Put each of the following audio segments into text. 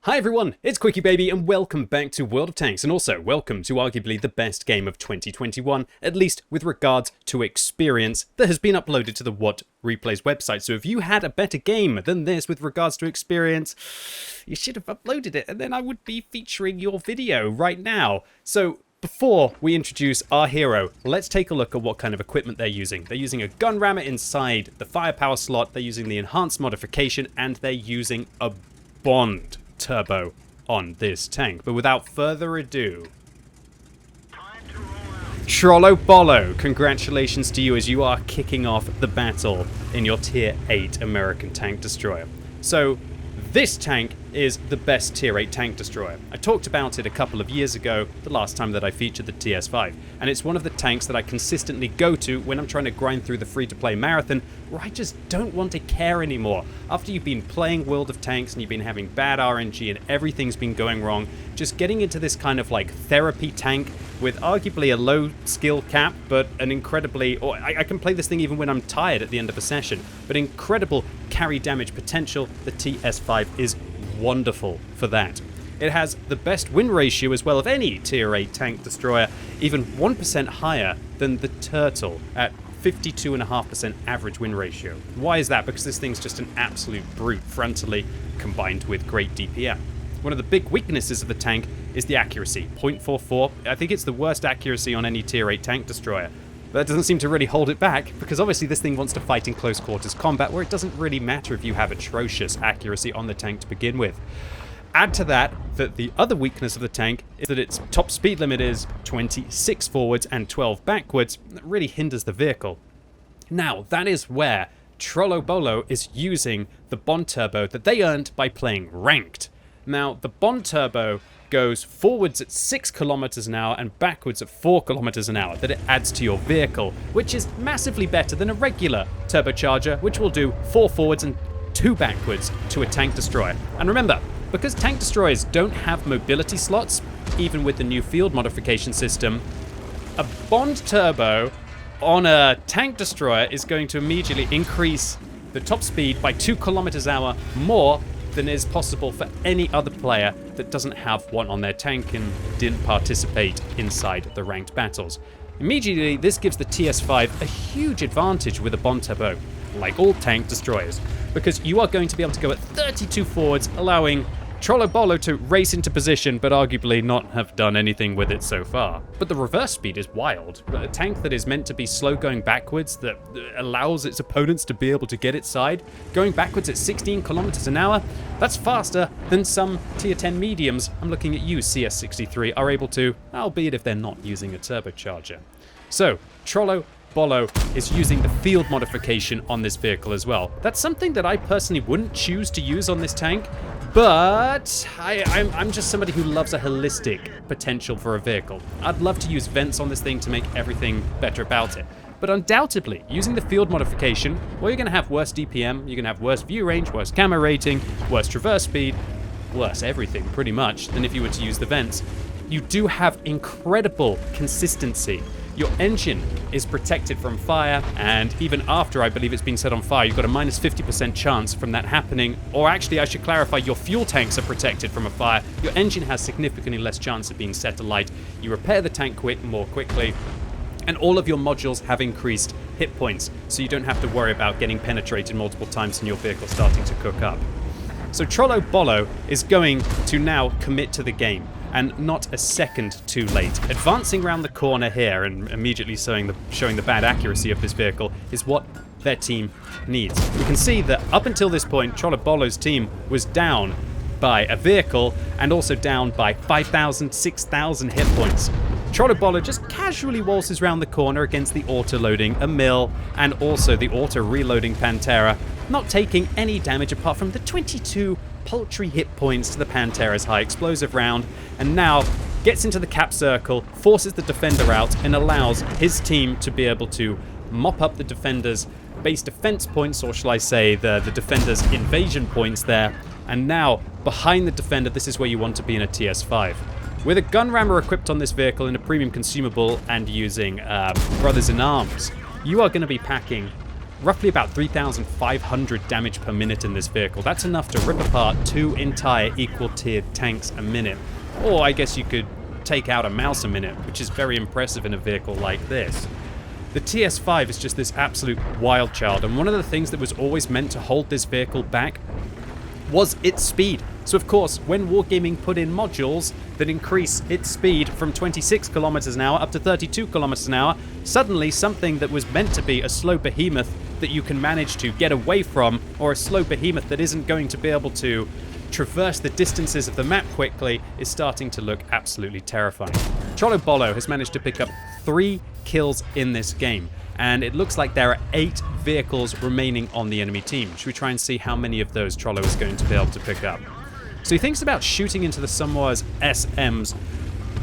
Hi everyone, it's QuickyBaby and welcome back to World of Tanks, and also welcome to arguably the best game of 2021, at least with regards to experience, that has been uploaded to the What Replays website. So if you had a better game than this with regards to experience, you should have uploaded it and then I would be featuring your video right now. So before we introduce our hero, let's take a look at what kind of equipment they're using. They're using a gun rammer inside the firepower slot, they're using the enhanced modification, and they're using a Bond turbo on this tank. But without further ado, Trollo Bollo, congratulations to you as you are kicking off the battle in your tier 8 American tank destroyer. So this tank is the best tier 8 tank destroyer. I talked about it a couple of years ago, the last time that I featured the TS5, and it's one of the tanks that I consistently go to when I'm trying to grind through the free-to-play marathon, where I just don't want to care anymore. After you've been playing World of Tanks and you've been having bad RNG and everything's been going wrong, just getting into this kind of like therapy tank with arguably a low skill cap, but an incredibly, or I can play this thing even when I'm tired at the end of a session, but incredible carry damage potential. The TS5 is wonderful for that. It has the best win ratio as well of any tier 8 tank destroyer, even 1% higher than the Turtle at 52.5% average win ratio. Why is that? Because this thing's just an absolute brute frontally combined with great DPM. One of the big weaknesses of the tank is the accuracy, 0.44. I think it's the worst accuracy on any tier 8 tank destroyer. But that doesn't seem to really hold it back, because obviously this thing wants to fight in close quarters combat, where it doesn't really matter if you have atrocious accuracy on the tank to begin with. Add to that the other weakness of the tank is that its top speed limit is 26 forwards and 12 backwards. That really hinders the vehicle. Now, that is where Trollo Bollo is using the Bond Turbo that they earned by playing Ranked. Now, the Bond Turbo goes forwards at 6 kilometers an hour and backwards at 4 kilometers an hour that it adds to your vehicle, which is massively better than a regular turbocharger, which will do 4 forwards and 2 backwards to a tank destroyer. And remember, because tank destroyers don't have mobility slots, even with the new field modification system, a Bond Turbo on a tank destroyer is going to immediately increase the top speed by 2 kilometers an hour more than is possible for any other player that doesn't have one on their tank and didn't participate inside the ranked battles. Immediately, this gives the TS5 a huge advantage with a Bond Turbo, like all tank destroyers, because you are going to be able to go at 32 forwards, allowing Trollo Bollo to race into position, but arguably not have done anything with it so far. But the reverse speed is wild. A tank that is meant to be slow going backwards, that allows its opponents to be able to get its side, going backwards at 16 kilometers an hour, that's faster than some tier 10 mediums, I'm looking at you CS63, are able to, albeit if they're not using a turbocharger. So, Trollo Bollo is using the field modification on this vehicle as well. That's something that I personally wouldn't choose to use on this tank, but I'm just somebody who loves a holistic potential for a vehicle. I'd love to use vents on this thing to make everything better about it. But undoubtedly, using the field modification, well, you're going to have worse DPM, you're going to have worse view range, worse camera rating, worse traverse speed, worse everything pretty much than if you were to use the vents. You do have incredible consistency. Your engine is protected from fire, and even after I believe it's been set on fire, you've got a minus 50% chance from that happening. Or actually, I should clarify, your fuel tanks are protected from a fire. Your engine has significantly less chance of being set alight. You repair the tank more quickly, and all of your modules have increased hit points, so you don't have to worry about getting penetrated multiple times and your vehicle starting to cook up. So Trollo Bollo is going to now commit to the game, and not a second too late. Advancing around the corner here and immediately showing the bad accuracy of this vehicle is what their team needs. We can see that up until this point, Trollo Bollo's team was down by a vehicle and also down by 5,000, 6,000 hit points. Trollo Bollo just casually waltzes around the corner against the auto-loading Emil and also the auto-reloading Pantera, not taking any damage apart from the 22 paltry hit points to the Pantera's high explosive round, and now gets into the cap circle, forces the defender out, and allows his team to be able to mop up the defender's base defense points, or shall I say the defender's invasion points there. And now, behind the defender, this is where you want to be in a TS5. With a gun rammer equipped on this vehicle in a premium consumable and using Brothers in Arms, you are going to be packing roughly about 3,500 damage per minute in this vehicle. That's enough to rip apart 2 entire equal-tiered tanks a minute. Or I guess you could take out a mouse a minute, which is very impressive in a vehicle like this. The TS5 is just this absolute wild child, and one of the things that was always meant to hold this vehicle back was its speed. So of course, when Wargaming put in modules that increase its speed from 26 kilometers an hour up to 32 kilometers an hour, suddenly something that was meant to be a slow behemoth that you can manage to get away from, or a slow behemoth that isn't going to be able to traverse the distances of the map quickly, is starting to look absolutely terrifying. Trollo has managed to pick up 3 kills in this game, and it looks like there are 8 vehicles remaining on the enemy team. Should we try and see how many of those Trollo is going to be able to pick up? So he thinks about shooting into the Sommoir's SM's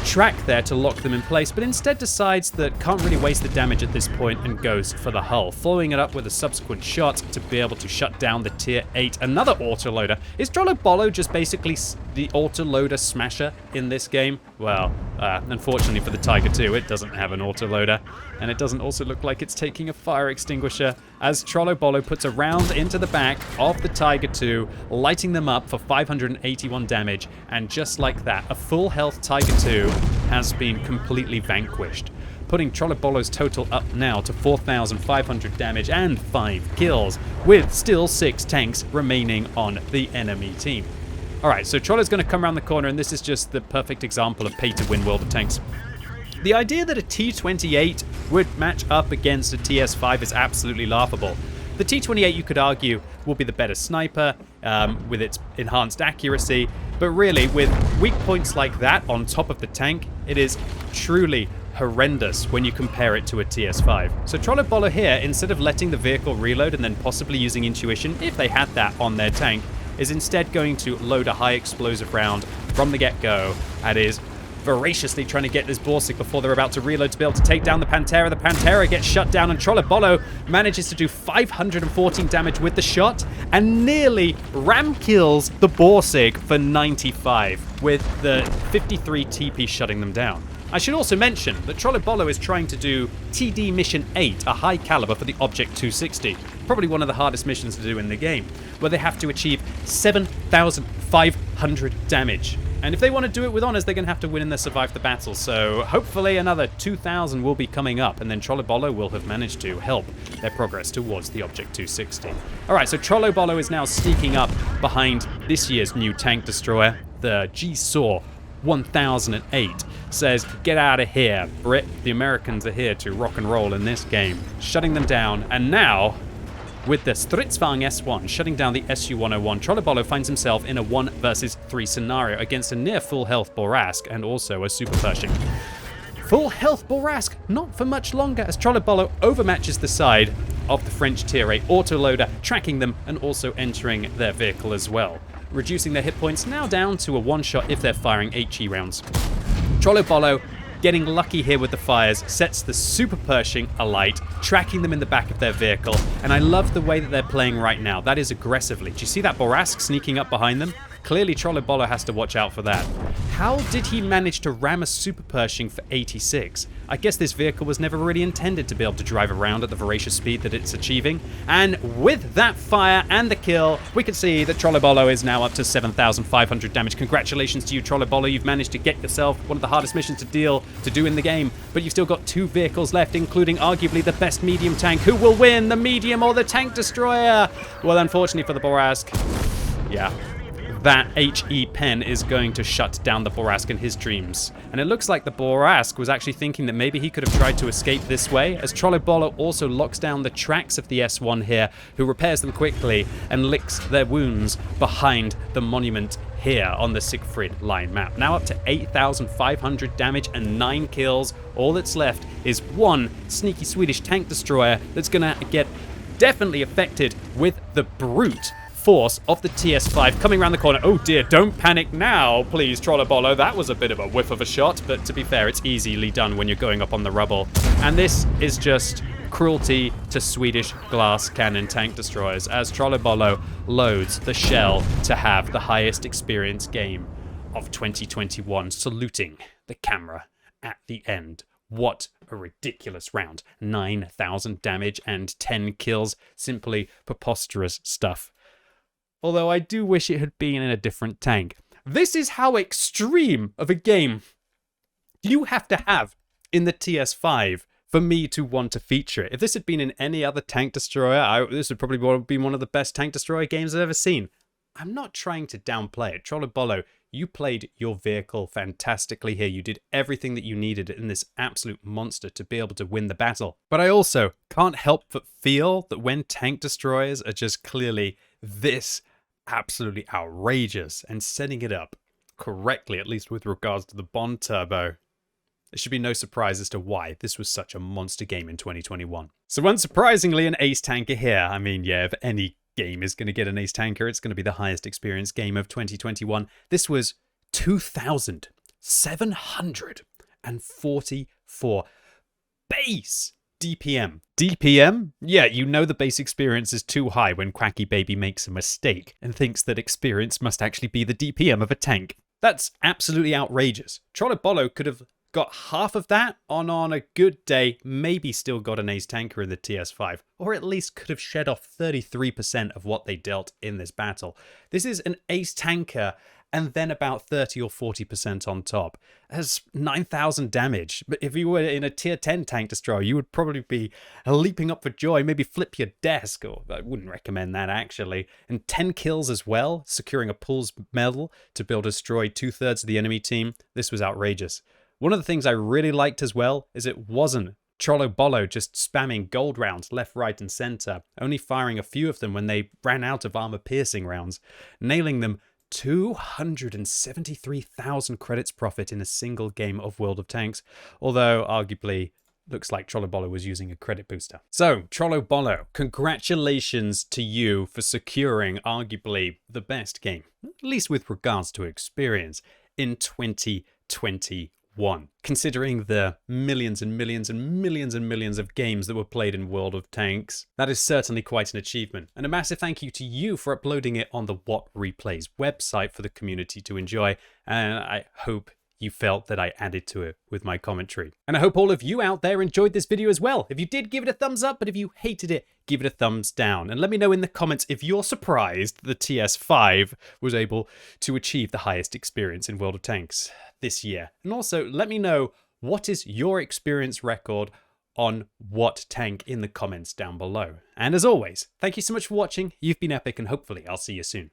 track there to lock them in place, but instead decides that can't really waste the damage at this point and goes for the hull, following it up with a subsequent shot to be able to shut down the Tier 8. Another autoloader. Is Trollo just basically the autoloader smasher in this game? Well, unfortunately for the Tiger II, it doesn't have an autoloader, and it doesn't also look like it's taking a fire extinguisher, as Trollo puts a round into the back of the Tiger II, lighting them up for 581 damage, and just like that, a full health Tiger II has been completely vanquished, putting Trollobolo's total up now to 4,500 damage and 5 kills, with still 6 tanks remaining on the enemy team. Alright, so Trollo's going to come around the corner, and this is just the perfect example of pay-to-win World of Tanks. The idea that a T-28 would match up against a TS5 is absolutely laughable. The T-28, you could argue, will be the better sniper with its enhanced accuracy, but really, with weak points like that on top of the tank, it is truly horrendous when you compare it to a TS5. So Trollobolo here, instead of letting the vehicle reload and then possibly using intuition, if they had that on their tank, is instead going to load a high explosive round from the get-go and is voraciously trying to get this Borsig before they're about to reload to be able to take down the Pantera. The Pantera gets shut down, and Trollobolo manages to do 514 damage with the shot and nearly ram kills the Borsig for 95, with the 53 TP shutting them down. I should also mention that Trollobolo is trying to do TD Mission 8, a high caliber for the Object 260, probably one of the hardest missions to do in the game, where they have to achieve 7,500 damage. And if they want to do it with honors, they're going to have to win and survive the battle. So hopefully another 2,000 will be coming up, and then Trollobolo will have managed to help their progress towards the Object 260. All right, so Trollobolo is now sneaking up behind this year's new tank destroyer, the G-Saw 1008. Says, get out of here, Brit. The Americans are here to rock and roll in this game. Shutting them down, and now, with the Stridsvagn S1 shutting down the Su-101, Trollobolo finds himself in a 1 versus 3 scenario against a near full health Borask and also a Super Pershing. Full health Borask, not for much longer, as Trollobolo overmatches the side of the French Tier 8 autoloader, tracking them and also entering their vehicle as well, reducing their hit points now down to a 1-shot if they're firing HE rounds. Trollobolo, getting lucky here with the fires, sets the Super Pershing alight, tracking them in the back of their vehicle, and I love the way that they're playing right now. That is aggressively. Do you see that Borask sneaking up behind them? Clearly Trollobolo has to watch out for that. How did he manage to ram a Super Pershing for 86? I guess this vehicle was never really intended to be able to drive around at the voracious speed that it's achieving. And with that fire and the kill, we can see that Trollobolo is now up to 7,500 damage. Congratulations to you, Trollobolo. You've managed to get yourself one of the hardest missions to do in the game, but you've still got 2 vehicles left, including arguably the best medium tank. Who will win, the medium or the tank destroyer? Well, unfortunately for the Borask, yeah, that HE pen is going to shut down the Borask in his dreams. And it looks like the Borask was actually thinking that maybe he could have tried to escape this way, as Trollobolo also locks down the tracks of the S1 here, who repairs them quickly and licks their wounds behind the monument here on the Siegfried Line map. Now up to 8,500 damage and 9 kills. All that's left is one sneaky Swedish tank destroyer that's gonna get definitely affected with the brute force of the TS5 coming around the corner. Oh dear, don't panic now, please, Trollobolo. That was a bit of a whiff of a shot, but to be fair, it's easily done when you're going up on the rubble. And this is just cruelty to Swedish glass cannon tank destroyers, as Trollobolo loads the shell to have the highest experience game of 2021, saluting the camera at the end What a ridiculous round. 9,000 damage and 10 kills. Simply preposterous stuff. Although I do wish it had been in a different tank. This is how extreme of a game you have to have in the TS5 for me to want to feature it. If this had been in any other tank destroyer, this would probably be one of the best tank destroyer games I've ever seen. I'm not trying to downplay it. Trollobolo, you played your vehicle fantastically here. You did everything that you needed in this absolute monster to be able to win the battle. But I also can't help but feel that when tank destroyers are just clearly this absolutely outrageous and setting it up correctly, at least with regards to the Bond Turbo, it should be no surprise as to why this was such a monster game in 2021. So unsurprisingly, an ace tanker here. I mean, yeah, if any game is going to get an ace tanker, it's going to be the highest experience game of 2021. This was 2,744 base DPM. DPM? Yeah, you know the base experience is too high when QuickyBaby makes a mistake and thinks that experience must actually be the DPM of a tank. That's absolutely outrageous. Trollobolo could have got half of that on a good day, maybe still got an ace tanker in the TS5, or at least could have shed off 33% of what they dealt in this battle. This is an ace tanker and then about 30 or 40% on top. That's 9,000 damage. But if you were in a tier 10 tank destroyer, you would probably be leaping up for joy, maybe flip your desk, or I wouldn't recommend that actually. And 10 kills as well, securing a Pulse medal to be able to destroy 2/3 of the enemy team. This was outrageous. One of the things I really liked as well is it wasn't Trollobolo just spamming gold rounds left, right, and center, only firing a few of them when they ran out of armor-piercing rounds, nailing them 273,000 credits profit in a single game of World of Tanks, although arguably looks like Trollobolo was using a credit booster. So, Trollobolo, congratulations to you for securing arguably the best game, at least with regards to experience, in 2021. Considering the millions and millions and millions and millions of games that were played in World of Tanks, that is certainly quite an achievement. And a massive thank you to you for uploading it on the What Replays website for the community to enjoy. And I hope you felt that I added to it with my commentary. And I hope all of you out there enjoyed this video as well. If you did, give it a thumbs up, but if you hated it, give it a thumbs down. And let me know in the comments if you're surprised the TS5 was able to achieve the highest experience in World of Tanks this year. And also let me know, what is your experience record on what tank in the comments down below. And as always, thank you so much for watching. You've been epic, and hopefully I'll see you soon.